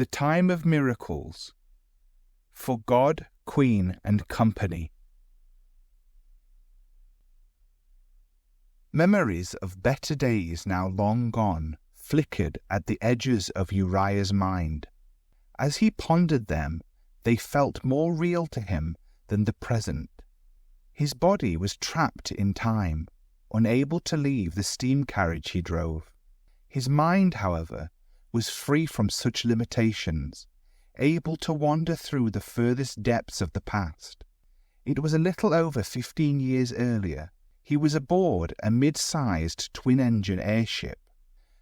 The time of miracles. For God, Queen, and company. Memories of better days now long gone flickered at the edges of Uriah's mind. As he pondered them, they felt more real to him than the present. His body was trapped in time, unable to leave the steam carriage he drove. His mind, however, was free from such limitations, able to wander through the furthest depths of the past. It was a little over 15 years earlier. He was aboard a mid-sized twin-engine airship.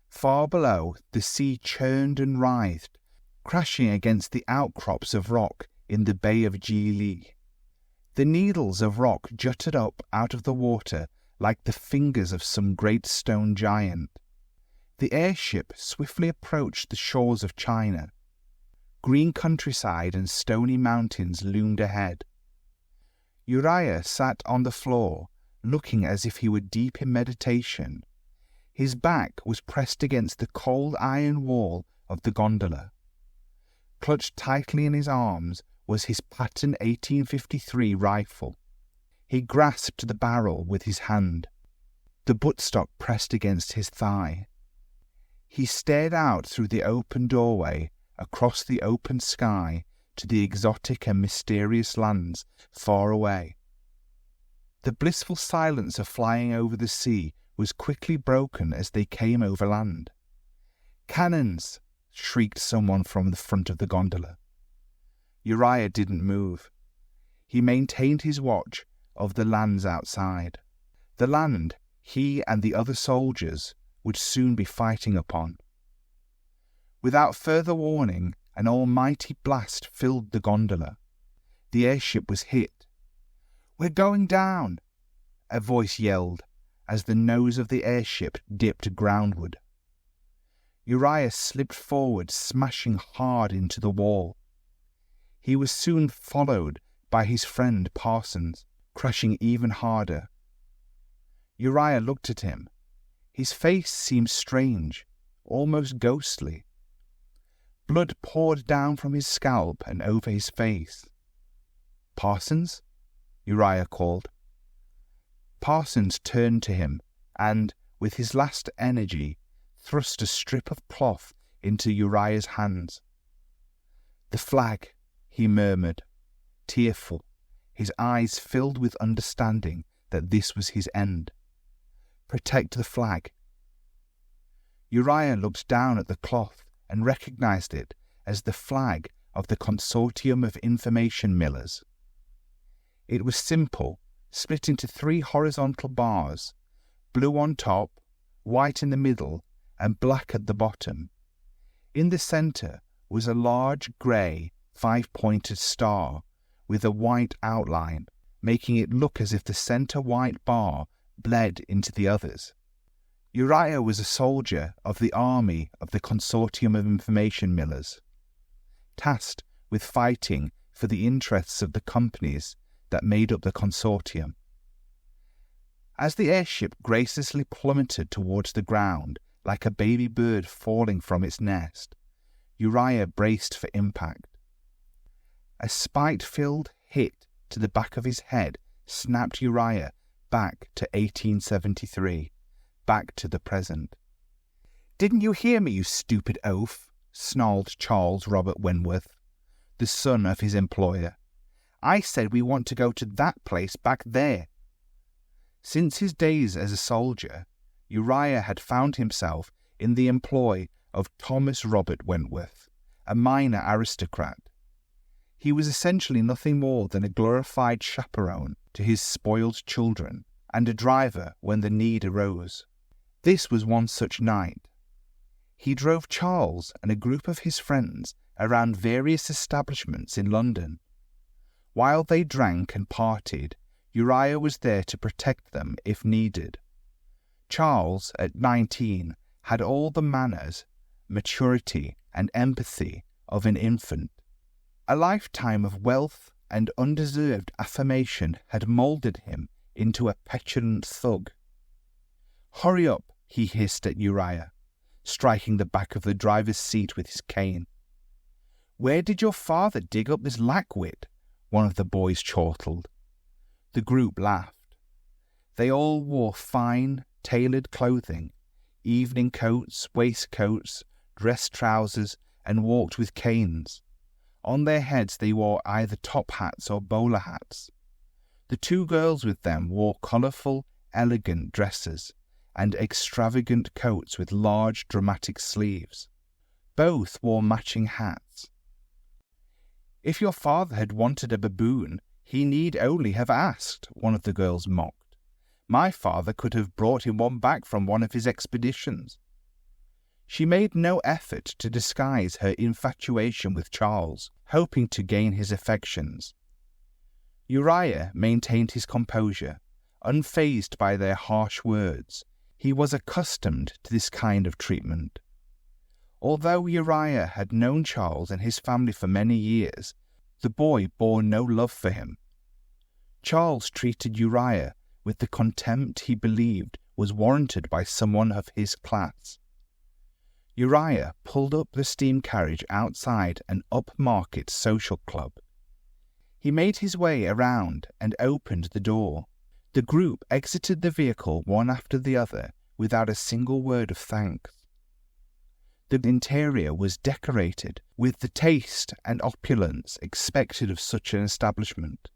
Far below, the sea churned and writhed, crashing against the outcrops of rock in the Bay of Gili. The needles of rock jutted up out of the water like the fingers of some great stone giant. The airship swiftly approached the shores of China. Green countryside and stony mountains loomed ahead. Uriah sat on the floor, looking as if he were deep in meditation. His back was pressed against the cold iron wall of the gondola. Clutched tightly in his arms was his pattern 1853 rifle. He grasped the barrel with his hand, the buttstock pressed against his thigh. He stared out through the open doorway across the open sky to the exotic and mysterious lands far away. The blissful silence of flying over the sea was quickly broken as they came over land. "Cannons!" shrieked someone from the front of the gondola. Uriah didn't move. He maintained his watch of the lands outside. The land he and the other soldiers would soon be fighting upon. Without further warning, an almighty blast filled the gondola. The airship was hit. "We're going down!" a voice yelled as the nose of the airship dipped groundward. Uriah slipped forward, smashing hard into the wall. He was soon followed by his friend Parsons, crashing even harder. Uriah looked at him. His face seemed strange, almost ghostly. Blood poured down from his scalp and over his face. "Parsons?" Uriah called. Parsons turned to him and, with his last energy, thrust a strip of cloth into Uriah's hands. "The flag," he murmured, tearful, his eyes filled with understanding that this was his end. "Protect the flag." Uriah looked down at the cloth and recognized it as the flag of the Consortium of Information Millers. It was simple, split into 3 horizontal bars, blue on top, white in the middle, and black at the bottom. In the center was a large grey 5-pointed star with a white outline, making it look as if the center white bar bled into the others. Uriah was a soldier of the army of the Consortium of Information Millers, tasked with fighting for the interests of the companies that made up the consortium. As the airship graciously plummeted towards the ground like a baby bird falling from its nest, Uriah braced for impact. A spite-filled hit to the back of his head snapped Uriah back to 1873, back to the present. "Didn't you hear me, you stupid oaf?" snarled Charles Robert Wentworth, the son of his employer. "I said we want to go to that place back there." Since his days as a soldier, Uriah had found himself in the employ of Thomas Robert Wentworth, a minor aristocrat. He was essentially nothing more than a glorified chaperone to his spoiled children, and a driver when the need arose. This was one such night. He drove Charles and a group of his friends around various establishments in London. While they drank and partied, Uriah was there to protect them if needed. Charles, at 19, had all the manners, maturity, and empathy of an infant. A lifetime of wealth and undeserved affirmation had moulded him into a petulant thug. "Hurry up," he hissed at Uriah, striking the back of the driver's seat with his cane. "Where did your father dig up this lackwit?" one of the boys chortled. The group laughed. They all wore fine, tailored clothing, evening coats, waistcoats, dress trousers, and walked with canes. On their heads they wore either top hats or bowler hats. The two girls with them wore colourful, elegant dresses and extravagant coats with large, dramatic sleeves. Both wore matching hats. "If your father had wanted a baboon, he need only have asked," one of the girls mocked. "My father could have brought him one back from one of his expeditions." She made no effort to disguise her infatuation with Charles, hoping to gain his affections. Uriah maintained his composure, unfazed by their harsh words. He was accustomed to this kind of treatment. Although Uriah had known Charles and his family for many years, the boy bore no love for him. Charles treated Uriah with the contempt he believed was warranted by someone of his class. Uriah pulled up the steam carriage outside an upmarket social club. He made his way around and opened the door. The group exited the vehicle one after the other without a single word of thanks. The interior was decorated with the taste and opulence expected of such an establishment.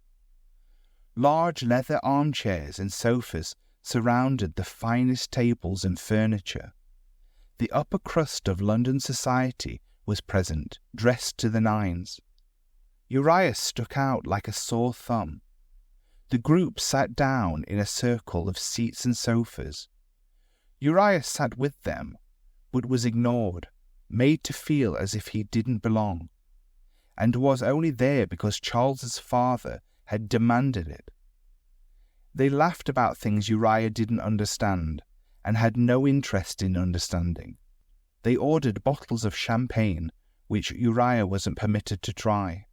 Large leather armchairs and sofas surrounded the finest tables and furniture. The upper crust of London society was present, dressed to the nines. Uriah stuck out like a sore thumb. The group sat down in a circle of seats and sofas. Uriah sat with them, but was ignored, made to feel as if he didn't belong, and was only there because Charles's father had demanded it. They laughed about things Uriah didn't understand, and had no interest in understanding. They ordered bottles of champagne, which Uriah wasn't permitted to try.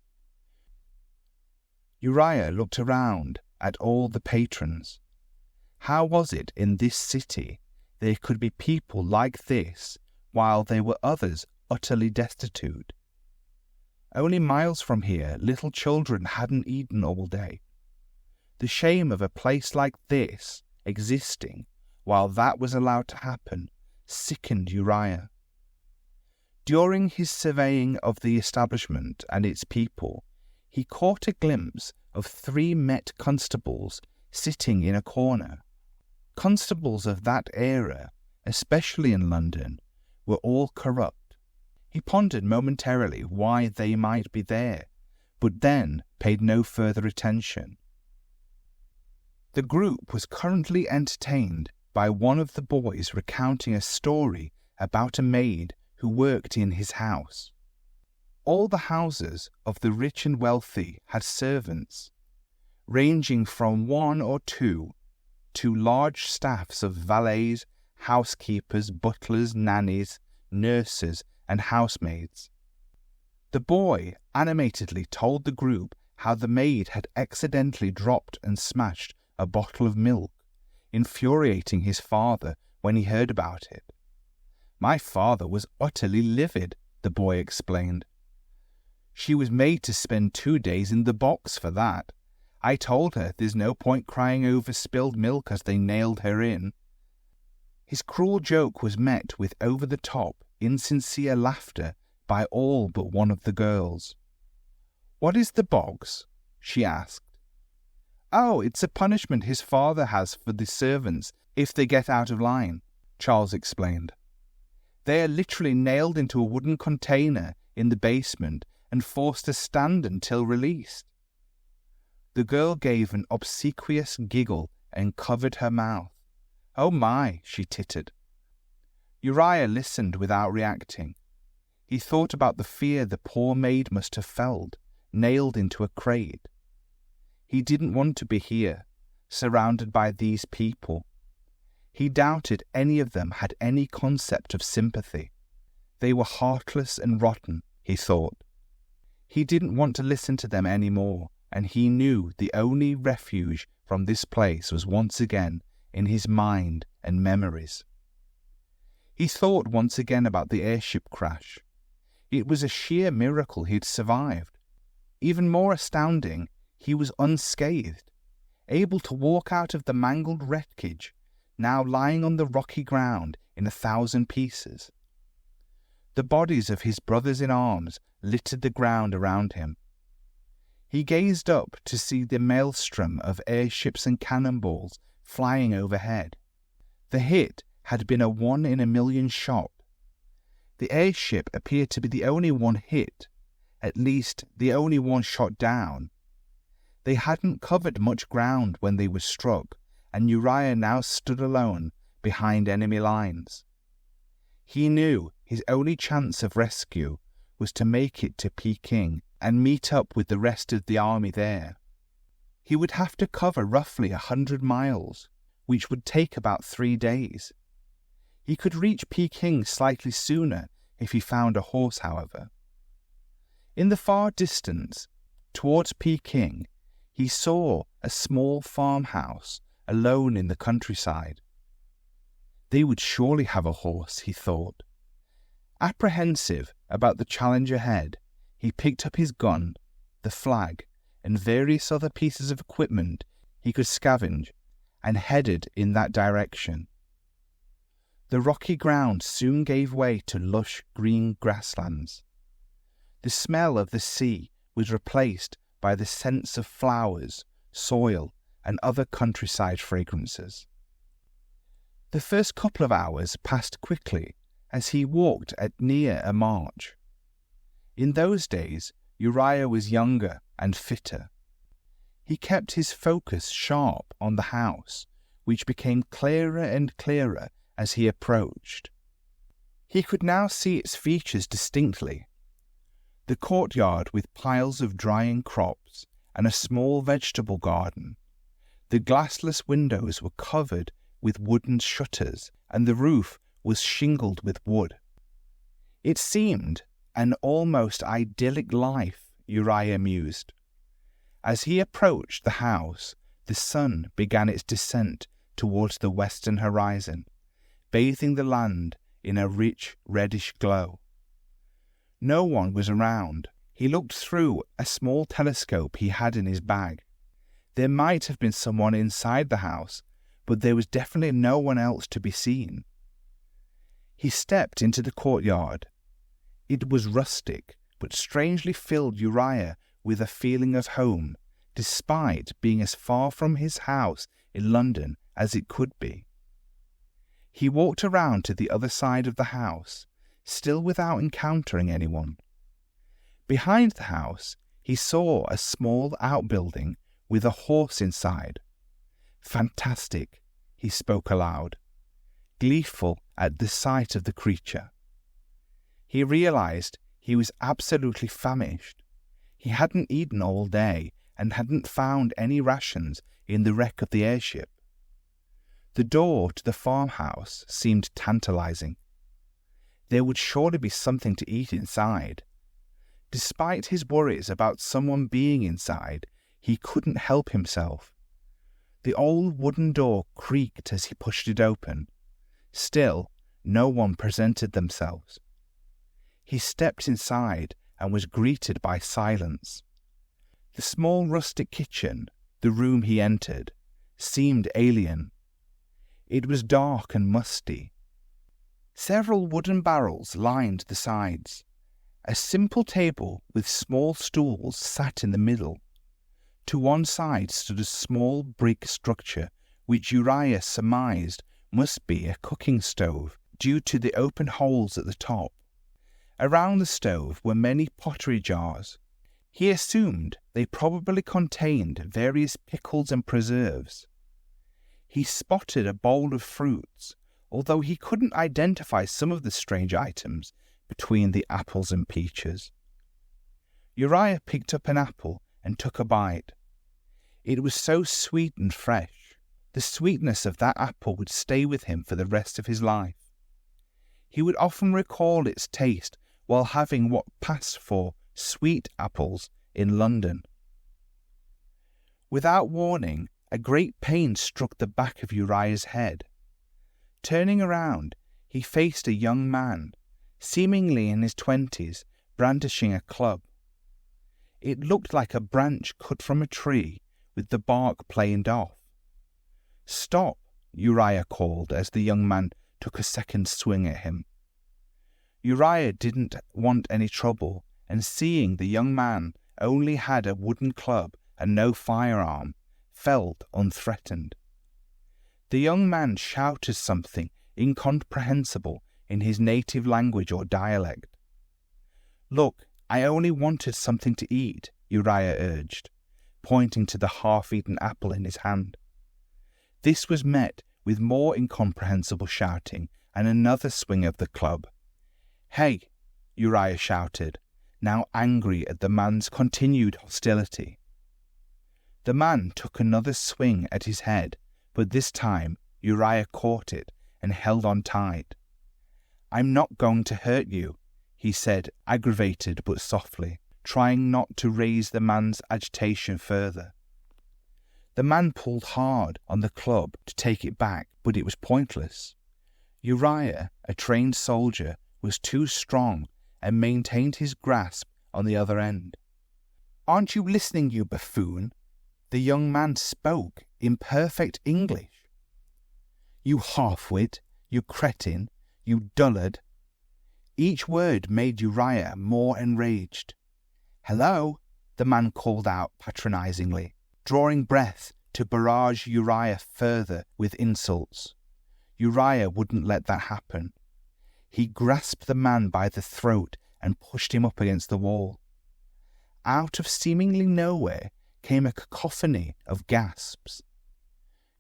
Uriah looked around at all the patrons. How was it in this city there could be people like this, while there were others utterly destitute? Only miles from here, little children hadn't eaten all day. The shame of a place like this existing while that was allowed to happen sickened Uriah. During his surveying of the establishment and its people, he caught a glimpse of 3 Met constables sitting in a corner. Constables of that era, especially in London, were all corrupt. He pondered momentarily why they might be there, but then paid no further attention. The group was currently entertained by one of the boys recounting a story about a maid who worked in his house. All the houses of the rich and wealthy had servants, ranging from 1 or 2 to large staffs of valets, housekeepers, butlers, nannies, nurses, and housemaids. The boy animatedly told the group how the maid had accidentally dropped and smashed a bottle of milk, infuriating his father when he heard about it. "My father was utterly livid," the boy explained. "She was made to spend 2 days in the box for that. I told her there's no point crying over spilled milk as they nailed her in." His cruel joke was met with over-the-top, insincere laughter by all but one of the girls. "What is the box?" she asked. "Oh, it's a punishment his father has for the servants if they get out of line," Charles explained. "They are literally nailed into a wooden container in the basement and forced to stand until released." The girl gave an obsequious giggle and covered her mouth. "Oh my," she tittered. Uriah listened without reacting. He thought about the fear the poor maid must have felt, nailed into a crate. He didn't want to be here, surrounded by these people. He doubted any of them had any concept of sympathy. They were heartless and rotten, he thought. He didn't want to listen to them any more, and he knew the only refuge from this place was once again in his mind and memories. He thought once again about the airship crash. It was a sheer miracle he'd survived. Even more astounding, he was unscathed, able to walk out of the mangled wreckage, now lying on the rocky ground in 1,000 pieces. The bodies of his brothers in arms littered the ground around him. He gazed up to see the maelstrom of airships and cannonballs flying overhead. The hit had been a 1 in a million shot. The airship appeared to be the only one hit, at least the only one shot down. They hadn't covered much ground when they were struck, and Uriah now stood alone behind enemy lines. He knew his only chance of rescue was to make it to Peking and meet up with the rest of the army there. He would have to cover roughly 100 miles, which would take about 3 days. He could reach Peking slightly sooner if he found a horse, however. In the far distance, towards Peking, he saw a small farmhouse alone in the countryside. They would surely have a horse, he thought. Apprehensive about the challenge ahead, he picked up his gun, the flag, and various other pieces of equipment he could scavenge, and headed in that direction. The rocky ground soon gave way to lush green grasslands. The smell of the sea was replaced by the scents of flowers, soil, and other countryside fragrances. The first couple of hours passed quickly as he walked at near a march. In those days, Uriah was younger and fitter. He kept his focus sharp on the house, which became clearer and clearer as he approached. He could now see its features distinctly. The courtyard with piles of drying crops and a small vegetable garden. The glassless windows were covered with wooden shutters, and the roof was shingled with wood. It seemed an almost idyllic life, Uriah mused. As he approached the house, the sun began its descent towards the western horizon, bathing the land in a rich reddish glow. No one was around. He looked through a small telescope he had in his bag. There might have been someone inside the house, but there was definitely no one else to be seen. He stepped into the courtyard. It was rustic, but strangely filled Uriah with a feeling of home, despite being as far from his house in London as it could be. He walked around to the other side of the house, still without encountering anyone. Behind the house, he saw a small outbuilding with a horse inside. Fantastic, he spoke aloud, gleeful at the sight of the creature. He realized he was absolutely famished. He hadn't eaten all day and hadn't found any rations in the wreck of the airship. The door to the farmhouse seemed tantalizing. There would surely be something to eat inside. Despite his worries about someone being inside, he couldn't help himself. The old wooden door creaked as he pushed it open. Still, no one presented themselves. He stepped inside and was greeted by silence. The small rustic kitchen, the room he entered, seemed alien. It was dark and musty. Several wooden barrels lined the sides. A simple table with small stools sat in the middle. To one side stood a small brick structure which Uriah surmised must be a cooking stove due to the open holes at the top. Around the stove were many pottery jars. He assumed they probably contained various pickles and preserves. He spotted a bowl of fruits, although he couldn't identify some of the strange items between the apples and peaches. Uriah picked up an apple and took a bite. It was so sweet and fresh. The sweetness of that apple would stay with him for the rest of his life. He would often recall its taste while having what passed for sweet apples in London. Without warning, a great pain struck the back of Uriah's head. Turning around, he faced a young man, seemingly in his 20s, brandishing a club. It looked like a branch cut from a tree with the bark planed off. "Stop," Uriah called as the young man took a second swing at him. Uriah didn't want any trouble, and seeing the young man only had a wooden club and no firearm, felt unthreatened. The young man shouted something incomprehensible in his native language or dialect. "Look, I only wanted something to eat," Uriah urged, pointing to the half-eaten apple in his hand. This was met with more incomprehensible shouting and another swing of the club. "Hey!" Uriah shouted, now angry at the man's continued hostility. The man took another swing at his head, but this time Uriah caught it and held on tight. "I'm not going to hurt you," he said, aggravated but softly, trying not to raise the man's agitation further. The man pulled hard on the club to take it back, but it was pointless. Uriah, a trained soldier, was too strong and maintained his grasp on the other end. "Aren't you listening, you buffoon?" The young man spoke in perfect English. "You half-wit, you cretin, you dullard." Each word made Uriah more enraged. "Hello," the man called out patronizingly, drawing breath to barrage Uriah further with insults. Uriah wouldn't let that happen. He grasped the man by the throat and pushed him up against the wall. Out of seemingly nowhere came a cacophony of gasps.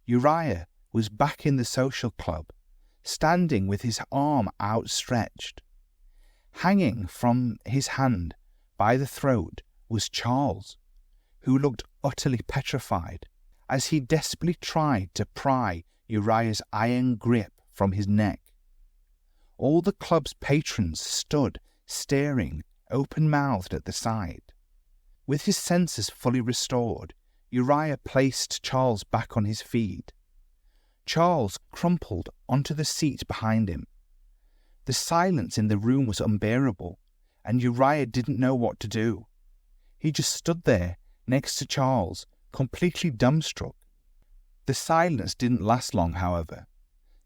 Uriah was back in the social club, standing with his arm outstretched. Hanging from his hand by the throat was Charles, who looked utterly petrified as he desperately tried to pry Uriah's iron grip from his neck. All the club's patrons stood staring, open-mouthed at the sight. With his senses fully restored, Uriah placed Charles back on his feet. Charles crumpled onto the seat behind him. The silence in the room was unbearable, and Uriah didn't know what to do. He just stood there next to Charles, completely dumbstruck. The silence didn't last long, however.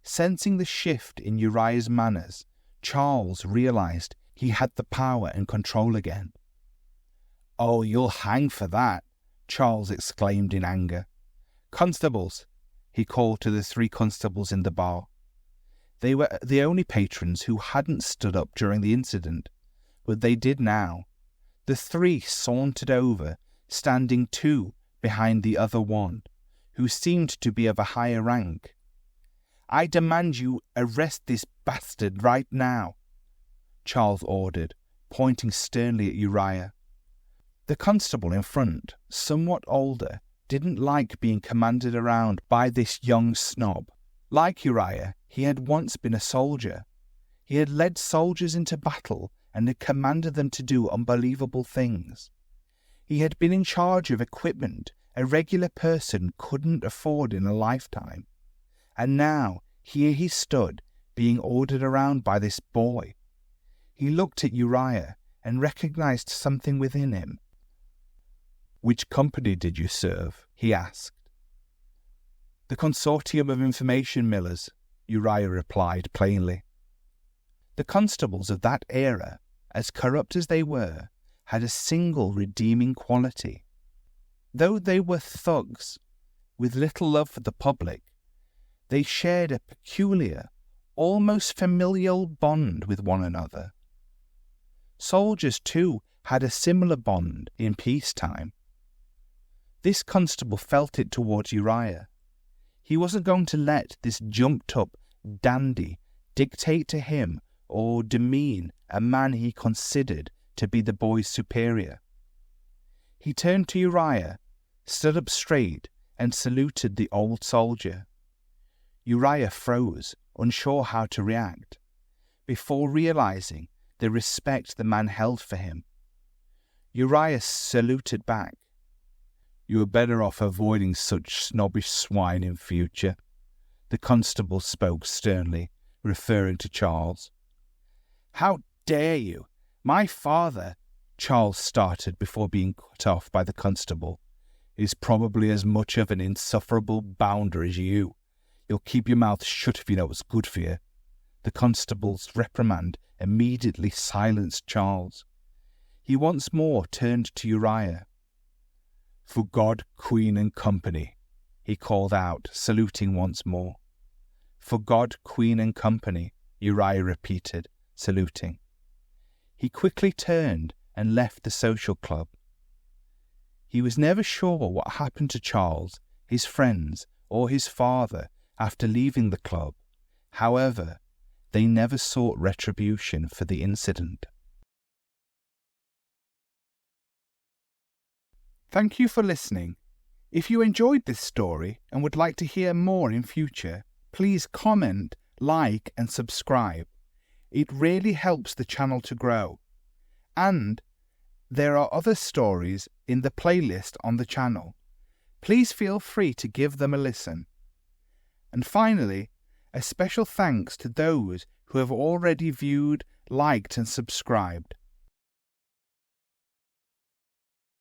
Sensing the shift in Uriah's manners, Charles realized he had the power and control again. "Oh, you'll hang for that," Charles exclaimed in anger. "Constables," he called to the 3 constables in the bar. They were the only patrons who hadn't stood up during the incident, but they did now. The 3 sauntered over, standing 2 behind the other 1, who seemed to be of a higher rank. "I demand you arrest this bastard right now," Charles ordered, pointing sternly at Uriah. The constable in front, somewhat older, didn't like being commanded around by this young snob. Like Uriah, he had once been a soldier. He had led soldiers into battle and had commanded them to do unbelievable things. He had been in charge of equipment a regular person couldn't afford in a lifetime. And now, here he stood, being ordered around by this boy. He looked at Uriah and recognized something within him. "Which company did you serve?" he asked. "The Consortium of Information Millers," Uriah replied plainly. The constables of that era, as corrupt as they were, had a single redeeming quality. Though they were thugs, with little love for the public, they shared a peculiar, almost familial bond with one another. Soldiers, too, had a similar bond in peacetime. This constable felt it towards Uriah. He wasn't going to let this jumped-up dandy dictate to him or demean a man he considered to be the boy's superior. He turned to Uriah, stood up straight, and saluted the old soldier. Uriah froze, unsure how to react, before realizing the respect the man held for him. Uriah saluted back. "You are better off avoiding such snobbish swine in future," the constable spoke sternly, referring to Charles. "How dare you? "My father," Charles started before being cut off by the constable, "is probably as much of an insufferable bounder as you. You'll keep your mouth shut if you know what's good for you." The constable's reprimand immediately silenced Charles. He once more turned to Uriah. "For God, Queen and company," he called out, saluting once more. "For God, Queen and company," Uriah repeated, saluting. He quickly turned and left the social club. He was never sure what happened to Charles, his friends, or his father after leaving the club. However, they never sought retribution for the incident. Thank you for listening. If you enjoyed this story and would like to hear more in future, please comment, like, and subscribe. It really helps the channel to grow. And there are other stories in the playlist on the channel. Please feel free to give them a listen. And finally, a special thanks to those who have already viewed, liked, and subscribed.